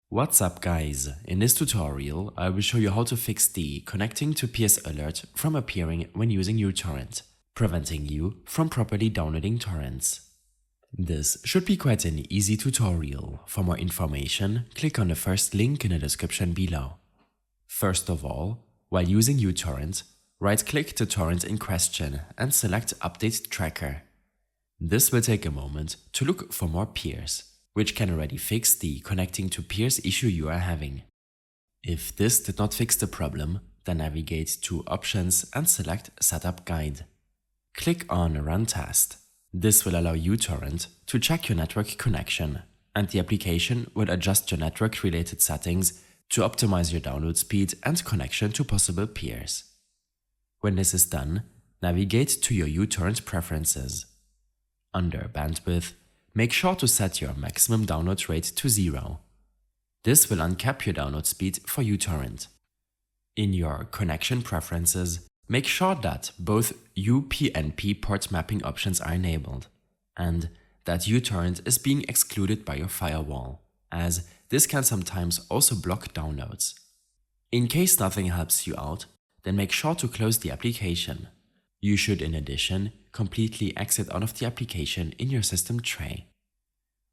What's up guys, in this tutorial I will show you how to fix the connecting to peers alert from appearing when using uTorrent, preventing you from properly downloading torrents. This should be quite an easy tutorial. For more information, click on the first link in the description below. First of all, while using uTorrent, right-click the torrent in question and select Update Tracker. This will take a moment to look for more peers, which can already fix the connecting to peers issue you are having. If this did not fix the problem, then navigate to Options and select Setup Guide. Click on Run Test. This will allow uTorrent to check your network connection, and the application will adjust your network-related settings to optimize your download speed and connection to possible peers. When this is done, navigate to your uTorrent preferences. Under Bandwidth, make sure to set your maximum download rate to 0. This will uncap your download speed for uTorrent. In your connection preferences, make sure that both UPnP port mapping options are enabled, and that uTorrent is being excluded by your firewall, as this can sometimes also block downloads. In case nothing helps you out, then make sure to close the application. You should in addition completely exit out of the application in your system tray.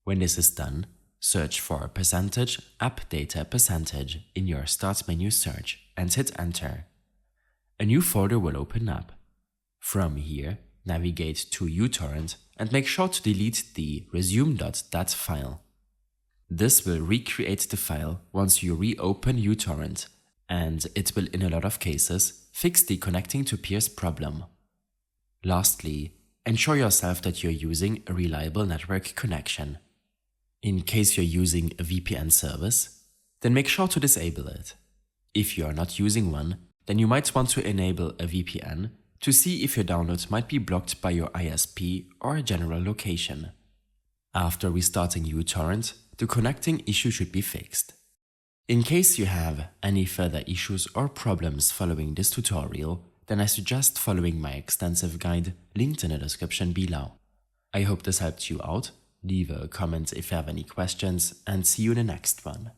When this is done, search for %appdata% in your Start menu search and hit Enter. A new folder will open up. From here, navigate to uTorrent and make sure to delete the resume.DAT file. This will recreate the file once you reopen uTorrent, and it will in a lot of cases fix the connecting to peers problem. Lastly, ensure yourself that you're using a reliable network connection. In case you're using a VPN service, then make sure to disable it. If you are not using one, then you might want to enable a VPN to see if your download might be blocked by your ISP or a general location. After restarting uTorrent, the connecting issue should be fixed. In case you have any further issues or problems following this tutorial, then I suggest following my extensive guide linked in the description below. I hope this helped you out. Leave a comment if you have any questions, and see you in the next one.